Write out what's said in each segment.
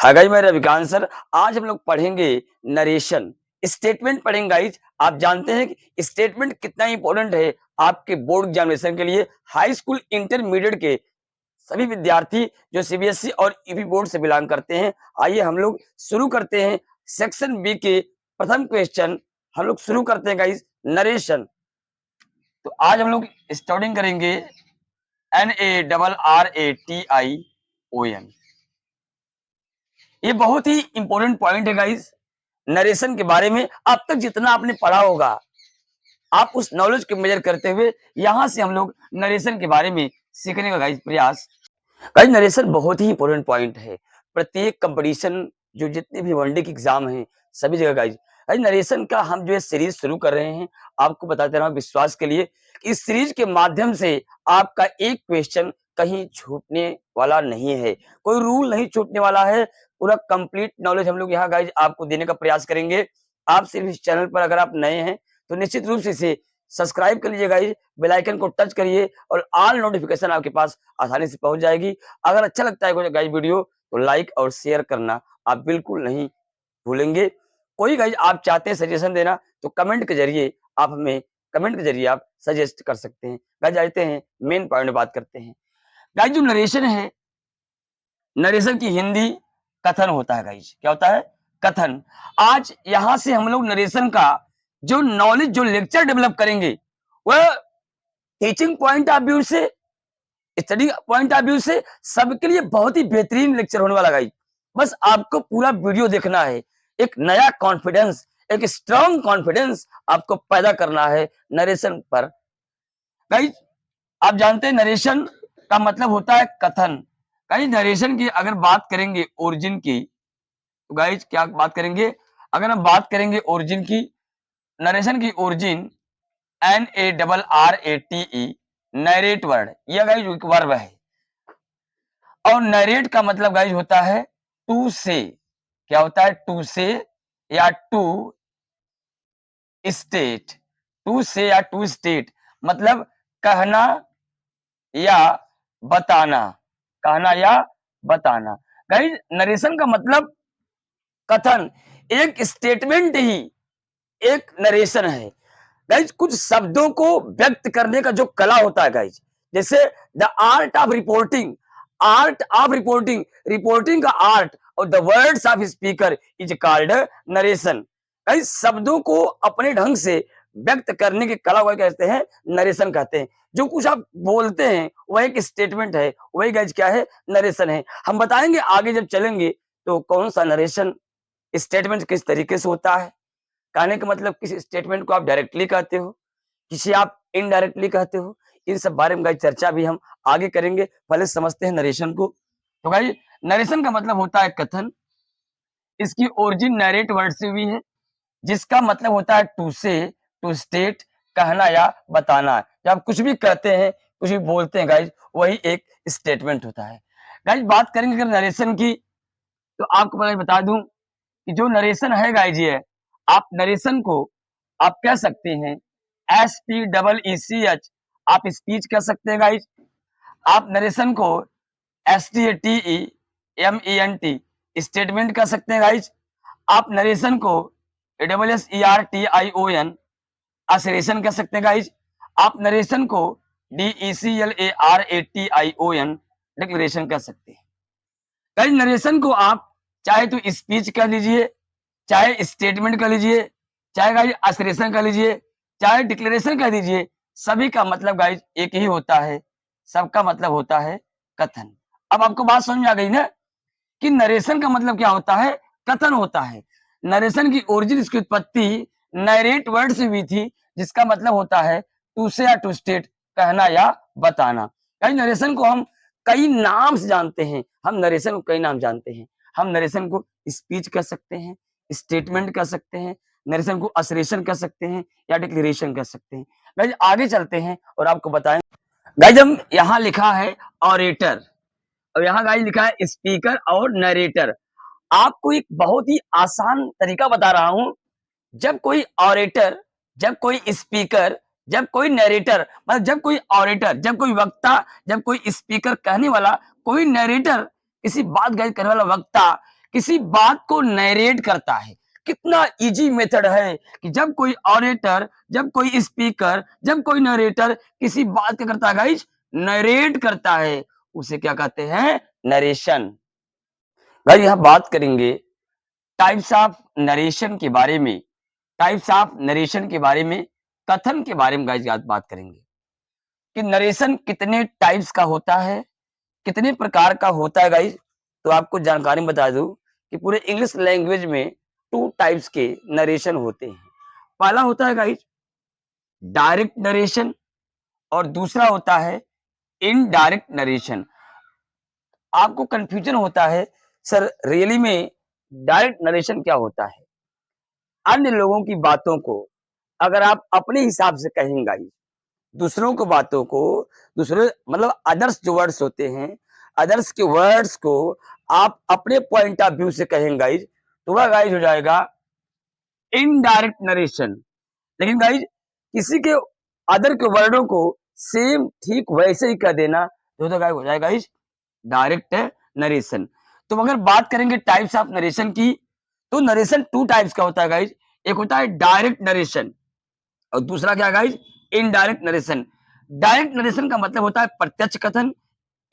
Hi guys, मैं Ravikant sir. आज हम लोग पढ़ेंगे नरेशन। स्टेटमेंट पढ़ेंगे गाइस। आप जानते हैं कि स्टेटमेंट कितना इंपॉर्टेंट है आपके बोर्ड एग्जामिनेशन के लिए। हाई स्कूल इंटरमीडिएट के सभी विद्यार्थी जो सीबीएसई और ईपी बोर्ड से बिलोंग करते हैं, आइए हम लोग शुरू करते हैं। सेक्शन बी के प्रथम क्वेश्चन हम लोग शुरू करते हैं गाइस, नरेशन। तो आज हम लोग स्टार्टिंग करेंगे NARRATION। ये बहुत ही इंपॉर्टेंट पॉइंट है गाइस नरेशन के बारे में। अब तक जितना आपने पढ़ा होगा, आप उस नॉलेज को मेजर करते हुए यहां से हम लोग नरेशन के बारे में सीखने का गाइस प्रयास। गाइस नरेशन बहुत ही इंपॉर्टेंट पॉइंट है। प्रत्येक कंपटीशन जो जितने भी वनडे के एग्जाम हैं सभी जगह गाइस गाइस नरेशन का हम जो है सीरीज शुरू कर रहे हैं। आपको बताते रहा विश्वास के लिए कि इस सीरीज के माध्यम से आपका एक क्वेश्चन कहीं छूटने वाला नहीं है, कोई रूल नहीं छूटने वाला है। पूरा कंप्लीट नॉलेज हम लोग यहाँ गाइस आपको देने का प्रयास करेंगे। आप सिर्फ इस चैनल पर अगर आप नए हैं तो निश्चित रूप से इसे सब्सक्राइब कर लीजिए गाइस, बेल आइकन को टच करिए और ऑल नोटिफिकेशन आपके पास आसानी से पहुंच जाएगी। अगर अच्छा लगता है कोई गाइस वीडियो तो लाइक और शेयर करना आप बिल्कुल नहीं भूलेंगे। कोई गाइस आप चाहते हैं सजेशन देना तो कमेंट के जरिए आप हमें कमेंट के जरिए आप सजेस्ट कर सकते हैं। गाइस आते हैं मेन पॉइंट बात करते हैं। गाइस जो नरेशन है, नरेशन की हिंदी कथन होता है गाइस। क्या होता है? कथन। आज यहां से हम लोग नरेशन का जो नॉलेज जो लेक्चर डेवलप करेंगे वह टीचिंग पॉइंट ऑफ व्यू से, स्टडी पॉइंट ऑफ व्यू से सबके लिए बहुत ही बेहतरीन लेक्चर होने वाला गाइस। बस आपको पूरा वीडियो देखना है। एक नया कॉन्फिडेंस, एक स्ट्रॉन्ग कॉन्फिडेंस आपको पैदा करना है नरेशन पर। गाइस आप जानते हैं नरेशन का मतलब होता है कथन। गाइस नरेशन की अगर बात करेंगे ओरिजिन की तो गाइस क्या बात करेंगे? अगर हम बात करेंगे ओरिजिन की, नरेशन की ओरिजिन NARRATE, नरेट वर्ड, यह गाइस एक वर्ब है। और नरेट का मतलब गाइस होता है टू से। क्या होता है? टू से या टू स्टेट। टू से या टू स्टेट मतलब कहना या बताना। कहना या बताना। गाइस नरेशन का मतलब कथन, एक स्टेटमेंट ही एक नरेशन है। गाइस कुछ शब्दों को व्यक्त करने का जो कला होता है गाइस, जैसे the art of reporting, art of reporting, reporting का आर्ट और the words of speaker is called narration. Guys शब्दों को अपने ढंग से व्यक्त करने की कला को कहते हैं नरेशन कहते हैं। जो कुछ आप बोलते हैं वह एक स्टेटमेंट है, वही गाइस क्या है? नरेशन है। हम बताएंगे आगे जब चलेंगे तो कौन सा नरेशन स्टेटमेंट किस तरीके से होता है। कहने का मतलब किसी स्टेटमेंट को आप डायरेक्टली कहते हो, किसी आप इनडायरेक्टली कहते हो। इन सब बारे में गाइस चर्चा भी हम आगे करेंगे। पहले समझते हैं नरेशन को। तो गाइस नरेशन का मतलब होता है कथन। इसकी ओरिजिन नरेट वर्ड से हुई है जिसका मतलब होता है टू से, टू स्टेट, कहना या बताना। जब आप कुछ भी कहते हैं, कुछ भी बोलते हैं गाइस, वही एक स्टेटमेंट होता है। गाइस बात करेंगे अगर नरेशन की तो आपको पहले बता दूं कि जो नरेशन है गाइस ये, आप नरेशन को आप कह सकते हैं SPEECH, आप स्पीच कह सकते हैं गाइस। आप नरेशन को STATEMENT स्टेटमेंट कह सकते हैं गाइस। आप नरेशन को SSERTION असरेशन कह सकते हैं गाइस। आप नरेशन को DECLARATION डिक्लेरेशन कह सकते हैं। गाइस नरेशन को आप चाहे तो स्पीच कह लीजिए, चाहे स्टेटमेंट कह लीजिए, चाहे गाइस असरेशन कह लीजिए, चाहे डिक्लेरेशन कह दीजिए, सभी का मतलब गाइस एक ही होता है। सबका मतलब होता है कथन। अब आपको बात समझ में आ गई ना कि नरेशन का मतलब क्या होता है? कथन होता है। नरेशन की ओरिजिन, इसकी उत्पत्ति नरेट वर्ड से हुई थी जिसका मतलब होता है टू से या टू स्टेट, कहना या बताना। गाइस नरेशन को हम कई नाम से जानते हैं। हम नरेशन को कई नाम जानते हैं। हम नरेशन को स्पीच कह सकते हैं, स्टेटमेंट कह सकते हैं, नरेशन को असरेशन कह सकते हैं या डिक्लेरेशन कह सकते हैं। गाइस आगे चलते हैं और आपको बताएं। गाइस हम यहाँ लिखा है ऑरेटर और यहाँ गाइस लिखा है स्पीकर और नरेटर। आपको एक बहुत ही आसान तरीका बता रहा हूं। जब कोई ऑरेटर, जब कोई स्पीकर, जब कोई नरेटर, मतलब जब कोई ऑरेटर, जब कोई वक्ता, जब कोई स्पीकर कहने वाला, कोई नरेटर किसी बात गाइस करने वाला वक्ता किसी बात को नरेट करता है। कितना इजी मेथड है कि जब कोई ऑरेटर, जब कोई स्पीकर, जब कोई नरेटर किसी बात का करता है गाइज, नरेट करता है, उसे क्या कहते हैं? नरेशन। गाइज यहां बात करेंगे टाइप्स ऑफ नरेशन के बारे में, टाइप्स ऑफ नरेशन के बारे में, कथन के बारे में गाइज आज बात करेंगे कि नरेशन कितने टाइप्स का होता है, कितने प्रकार का होता है गाइज। तो आपको जानकारी बता दूं कि पूरे इंग्लिश लैंग्वेज में टू टाइप्स के नरेशन होते हैं। पहला होता है गाइज डायरेक्ट नरेशन और दूसरा होता है इनडायरेक्ट नरेशन। आपको कंफ्यूजन होता है सर रियली में डायरेक्ट नरेशन क्या होता है? अन्य लोगों की बातों को अगर आप अपने हिसाब से कहेंगे, दूसरों को बातों को, दूसरे मतलब अदर्स जो वर्ड्स होते हैं, अदर्स के वर्ड्स को आप अपने पॉइंट ऑफ व्यू से कहेंगे गाइज, तो वह गाइज हो जाएगा इनडायरेक्ट नरेशन। लेकिन गाइज किसी के अदर के वर्डों को सेम ठीक वैसे ही कह देना तो गाइज हो जाएगा गाइज डायरेक्ट नरेशन। तो अगर बात करेंगे टाइप्स ऑफ नरेशन की, तो नरेशन टू टाइप्स का होता है गाइज। एक होता है डायरेक्ट नरेशन और दूसरा क्या guys? Indirect narration. Direct narration का मतलब होता है प्रत्यक्ष कथन,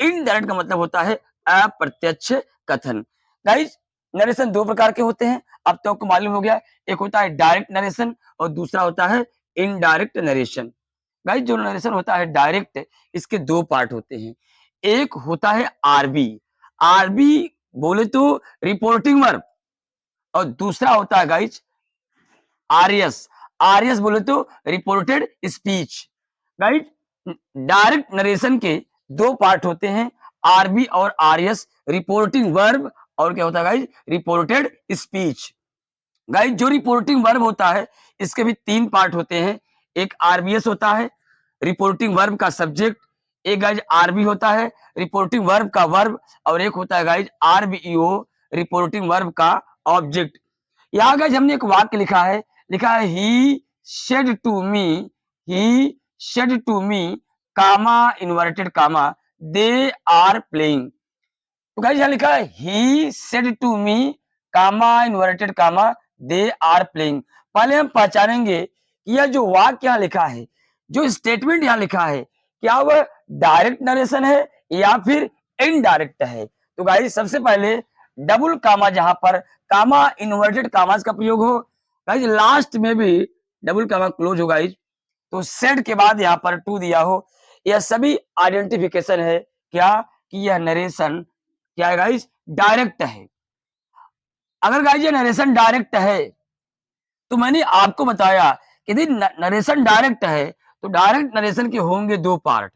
इनडायरेक्ट का मतलब होता है अप्रत्यक्ष कथन। गाइज नरेशन दो प्रकार के होते हैं, अब तो आपको मालूम हो गया। एक होता है डायरेक्ट नरेशन और दूसरा होता है इनडायरेक्ट नरेशन। गाइज जो नरेशन होता है डायरेक्ट, इसके दो पार्ट होते हैं। एक होता है आरबी, आरबी बोले तो रिपोर्टिंग वर्ब, और दूसरा होता है गाइज आरएस, आरएस बोले तो reported speech. Guys direct narration के दो पार्ट होते हैं, आरबी और आरएस, रिपोर्टिंग वर्ब और क्या होता है गाइज? Reported speech. गाइज जो रिपोर्टिंग वर्ब होता है इसके भी तीन पार्ट होते हैं। एक आरबीएस होता है, रिपोर्टिंग वर्ब का सब्जेक्ट। एक गाइज आरबी होता है, रिपोर्टिंग वर्ब का वर्ब। और एक होता है गाइज आरबीईओ, रिपोर्टिंग वर्ब का ऑब्जेक्ट। यहाँ गाइज हमने एक वाक्य लिखा है he said to me, he said to me, comma inverted comma, they are playing. तो गाइस यहाँ लिखा है he said to me, comma inverted comma, they are playing. पहले हम पहचानेंगे कि यह जो वाक्य यहाँ लिखा है, जो स्टेटमेंट यहाँ लिखा है, क्या वह डायरेक्ट नरेशन है या फिर इनडायरेक्ट है? तो गाइस सबसे पहले डबल कामा, जहां पर कामा इन्वर्टेड कामास का प्रयोग हो, गाइस लास्ट में भी डबल कामा क्लोज हो गाइस, तो सेड के बाद यहाँ पर टू दिया हो, यह सभी आइडेंटिफिकेशन है क्या कि यह नरेशन क्या है गाइस? डायरेक्ट है। अगर गाइस ये नरेशन डायरेक्ट है तो मैंने आपको बताया कि यदि नरेशन डायरेक्ट है तो डायरेक्ट नरेशन के होंगे दो पार्ट,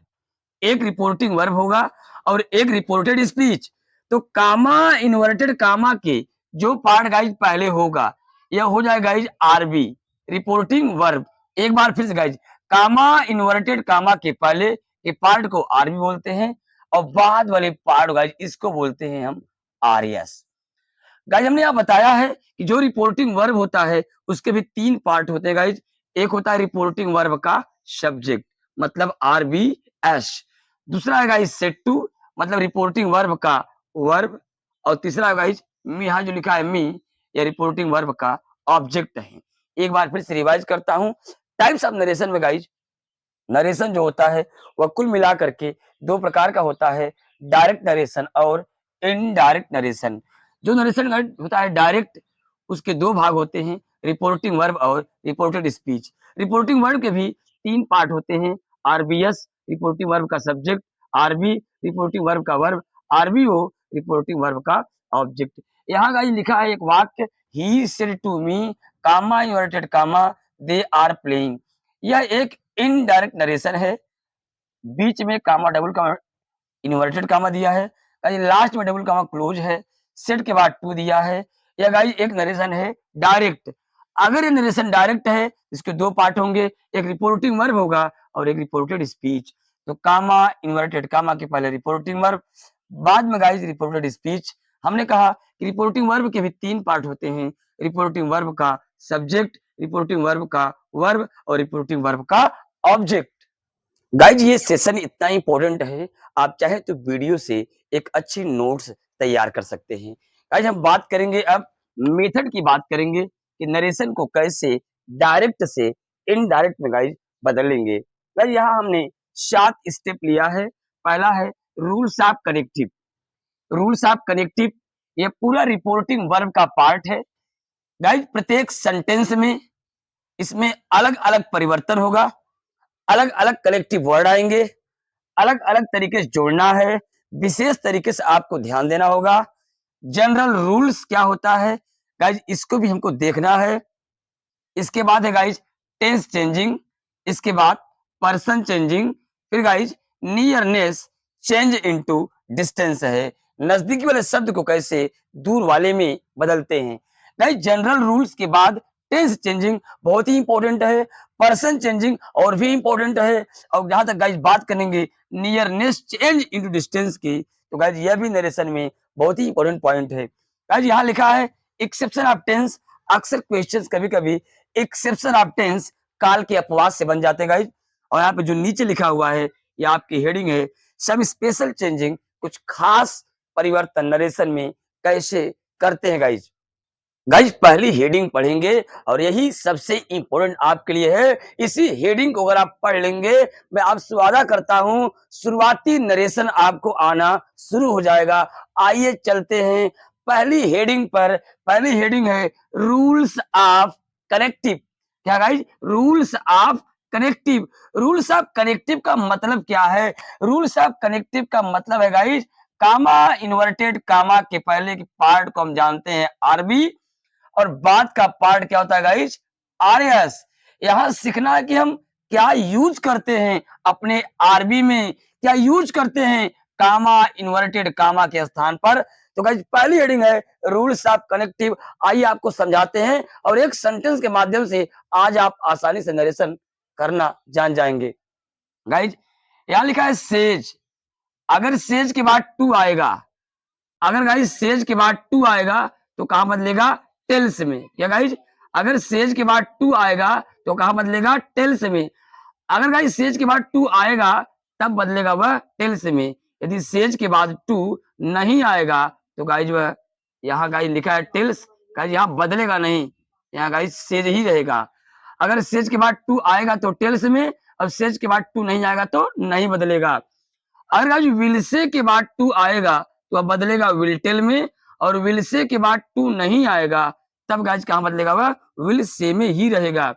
एक रिपोर्टिंग वर्ब होगा और एक रिपोर्टेड स्पीच। तो कामा इन्वर्टेड कामा के जो पार्ट गाइज पहले होगा यह हो जाएगा गाइज आरबी, रिपोर्टिंग वर्ब। एक बार फिर से गाइज, कामा इन्वर्टेड कामा के पहले के पार्ट को आरबी बोलते हैं और बाद वाले पार्ट गाइज इसको बोलते हैं हम आरएस। गाइज हमने यहाँ बताया है कि जो रिपोर्टिंग वर्ब होता है उसके भी तीन पार्ट होते हैं गाइज। एक होता है रिपोर्टिंग वर्ब का सब्जेक्ट मतलब आरबीएस, दूसरा है गाइज सेट टू मतलब रिपोर्टिंग वर्ब का वर्ब, और तीसरा है गाइज मी, यहाँ जो लिखा है मी, ये रिपोर्टिंग वर्ब का ऑब्जेक्ट है। एक बार फिर से रिवाइज करता हूँ। टाइप्स ऑफ नरेशन में गाइज नरेशन जो होता है वह कुल मिला करके दो प्रकार का होता है, डायरेक्ट नरेशन और इनडायरेक्ट नरेशन। जो नरेशन होता है डायरेक्ट, उसके दो भाग होते हैं, रिपोर्टिंग वर्ब और रिपोर्टेड स्पीच। रिपोर्टिंग वर्ब के भी तीन पार्ट होते हैं, आरबीएस रिपोर्टिंग वर्ब का सब्जेक्ट, आरबी रिपोर्टिंग वर्ब का वर्ब, आरबीओ रिपोर्टिंग वर्ब का ऑब्जेक्ट। यहाँ गाइस लिखा है एक वाक्य, he said to me, comma inverted comma, they are playing. यह एक इनडायरेक्ट नरेशन है, बीच में कामा डबल कामा इन्वर्टेड कामा दिया है, लास्ट में डबल कामा क्लोज है, सेट के बाद टू दिया है। यह गाइस एक नरेशन है डायरेक्ट। अगर ये नरेशन डायरेक्ट है इसके दो पार्ट होंगे, एक रिपोर्टिंग वर्ब होगा और एक रिपोर्टेड स्पीच। तो कामा इन्वर्टेड कामा के पहले रिपोर्टिंग वर्ब, बाद में गाइस रिपोर्टेड स्पीच। हमने कहा कि रिपोर्टिंग वर्ब के भी तीन पार्ट होते हैं, रिपोर्टिंग वर्ब का सब्जेक्ट, रिपोर्टिंग वर्ब का वर्ब और रिपोर्टिंग वर्ब का ऑब्जेक्ट। गाइज ये सेशन इतना इंपॉर्टेंट है, आप चाहे तो वीडियो से एक अच्छी नोट्स तैयार कर सकते हैं। गाइस हम बात करेंगे अब मेथड की बात करेंगे कि नरेशन को कैसे डायरेक्ट से इनडायरेक्ट में गाइस बदलेंगे। गाइस यहाँ हमने 7 स्टेप लिया है। पहला है rules of connective. Rules of connective ये पूरा रिपोर्टिंग वर्ब का पार्ट है। गाइस प्रत्येक सेंटेंस में इसमें अलग अलग परिवर्तन होगा, अलग अलग कलेक्टिव वर्ड आएंगे, अलग अलग तरीके से जोड़ना है, विशेष तरीके से आपको ध्यान देना होगा। जनरल रूल्स क्या होता है गाइज इसको भी हमको देखना है। इसके बाद है गाइज टेंस चेंजिंग, इसके बाद पर्सन चेंजिंग, फिर guys nearness change into distance है, नजदीकी वाले शब्द को कैसे दूर वाले में बदलते हैं। गाइज जनरल रूल्स के बाद टेंस चेंजिंग बहुत ही इंपॉर्टेंट है, पर्सन चेंजिंग और भी इंपॉर्टेंट है। और जहां तक गाइज बात करेंगे नियरनेस चेंज इनटू डिस्टेंस की, तो गाइज यह भी नरेशन में बहुत ही इंपॉर्टेंट पॉइंट है। गाइज यहाँ लिखा है एक्सेप्शन ऑफ टेंस। अक्सर क्वेश्चंस कभी कभी एक्सेप्शन ऑफ टेंस काल के अपवाद से बन जाते हैं गाइज। और यहाँ पे जो नीचे लिखा हुआ है ये आपकी हेडिंग है, सब स्पेशल चेंजिंग, कुछ खास परिवर्तन नरेशन में कैसे करते हैं गाइज। गाइज पहली हेडिंग पढ़ेंगे और यही सबसे इंपॉर्टेंट आपके लिए है। इसी हेडिंग को अगर आप पढ़ लेंगे, मैं आपसे वादा करता हूं शुरुआती नरेशन आपको आना शुरू हो जाएगा। आइए चलते हैं पहली हेडिंग पर। पहली हेडिंग है रूल्स ऑफ कनेक्टिव। क्या guys? Rules of connective. Rules of connective का मतलब क्या है? रूल्स ऑफ कनेक्टिव का मतलब है गाइज कामा इन्वर्टेड कामा के पहले के पार्ट को हम जानते हैं आरबी, और बाद का पार्ट क्या होता है गाइज? आरएस। यहां सीखना है कि हम क्या यूज करते हैं अपने आरबी में, क्या यूज करते हैं कामा इन्वर्टेड कामा के स्थान पर। तो गाइज पहली हेडिंग है रूल्स ऑफ कनेक्टिव। आइए आपको समझाते हैं और एक सेंटेंस के माध्यम से आज आप आसानी से नरेशन करना जान जाएंगे। गाइज यहां लिखा है सेज। अगर सेज के बाद टू आएगा, अगर गाइज सेज के बाद टू आएगा तो कहां बदलेगा? टेल्स में। क्या गाइज? अगर सेज के बाद टू आएगा तो कहां बदलेगा? टेल्स में। अगर गाइज सेज के बाद टू आएगा तब बदलेगा वह टेल्स में। यदि सेज के बाद टू नहीं आएगा तो गाइज वह यहाँ गाइज लिखा है टेल्स, गाइज यहाँ बदलेगा नहीं, यहाँ गाइज सेज ही रहेगा। अगर सेज के बाद टू आएगा तो टेल्स में, और सेज के बाद टू नहीं आएगा तो नहीं बदलेगा। अगर गाइज विल से के बाद टू आएगा तो अब बदलेगा विल टेल में, और विल से के बाद टू नहीं आएगा तब गाइज कहां बदलेगा? वह विल से में ही रहेगा।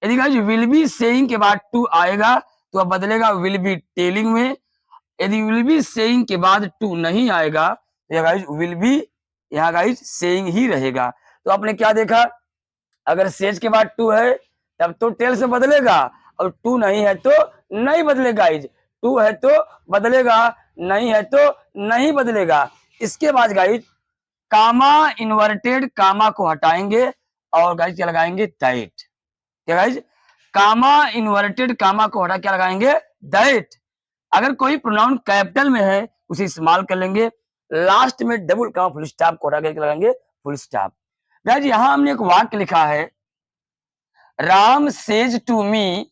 यदि गाइज विल बी सेइंग के बाद टू आएगा तो अब बदलेगा विल बी टेलिंग में। यदि विल बी सेइंग के बाद टू नहीं आएगा तो यह गाइज विल बी यहाँ गाइज सेइंग ही रहेगा। तो आपने क्या देखा? अगर सेज के बाद टू है तब तो टेल से बदलेगा, और टू नहीं है तो नहीं बदलेगा। गाइज टू है तो बदलेगा, नहीं है तो नहीं बदलेगा। इसके बाद गाइज कामा इन्वर्टेड कामा को हटाएंगे और गाइज क्या लगाएंगे? दैट। क्या गाइज? कामा इन्वर्टेड कामा को हटा क्या लगाएंगे? दैट। अगर कोई प्रोनाउन कैपिटल में है उसे इस्तेमाल कर लेंगे। लास्ट में डबल कामा फुल स्टॉप को हटा के लगाएंगे फुल स्टॉप। गाइज यहां हमने एक वाक्य लिखा है, Ram says to me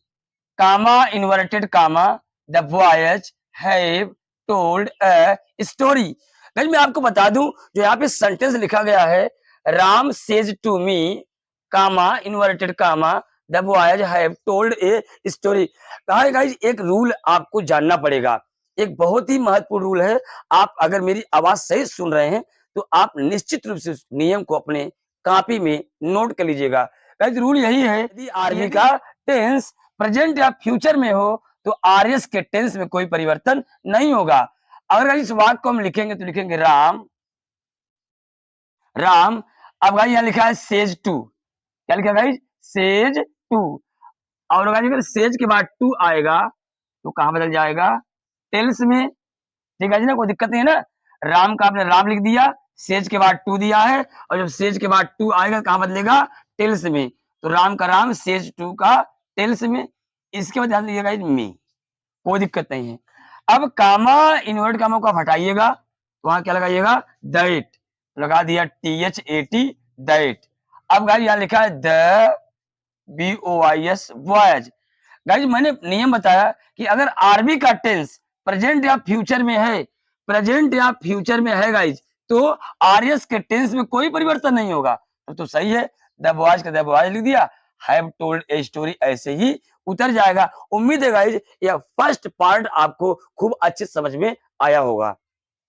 comma inverted comma the boys have told a story. Guys मैं आपको बता दूं जो यहाँ पे सेंटेंस लिखा गया है, Ram says to me comma inverted comma the boys have told a story. कहा है गाइज एक रूल आपको जानना पड़ेगा, एक बहुत ही महत्वपूर्ण रूल है। आप अगर मेरी आवाज सही सुन रहे हैं तो आप निश्चित रूप से उस नियम को अपने कॉपी में नोट कर लीजिएगा। गाइज रूल यही है, यदि आरबी का टेंस प्रेजेंट या फ्यूचर में हो तो आरएस के टेंस में कोई परिवर्तन नहीं होगा। अगर इस वाक्य को हम लिखेंगे तो लिखेंगे राम, राम। अब गाइस यहाँ लिखा है सेज टू। क्या लिखा गाइस? Says to. और गाइस अगर सेज के बाद टू आएगा तो कहां बदल जाएगा? टेल्स में। ठीक है जी ना, कोई दिक्कत नहीं है ना। राम का आपने राम लिख दिया, सेज के बाद टू दिया है, और जब सेज के बाद टू आएगा कहां बदलेगा? टेल्स में। तो राम का राम, सेज टू का टेल्स में। इसके बाद ध्यान दीजिएगा मी, कोई दिक्कत नहीं है। अब कामा इन्वर्ट कामा को आप हटाइएगा तो वहां क्या लगाइएगा? दैट। लगा दिया THAT दैट। अब गाइस यहाँ लिखा है द BOYS बॉयज। गाइस मैंने नियम बताया कि अगर आरबी का टेंस प्रेजेंट या फ्यूचर में है, प्रेजेंट या फ्यूचर में है गाइस, तो आरएस के टेंस में कोई परिवर्तन नहीं होगा, तो सही है। द बॉयज का द बॉयज लिख दिया, हैव टोल्ड ए स्टोरी ऐसे ही उतर जाएगा। उम्मीद है गाइज यह फर्स्ट पार्ट आपको खूब अच्छे समझ में आया होगा।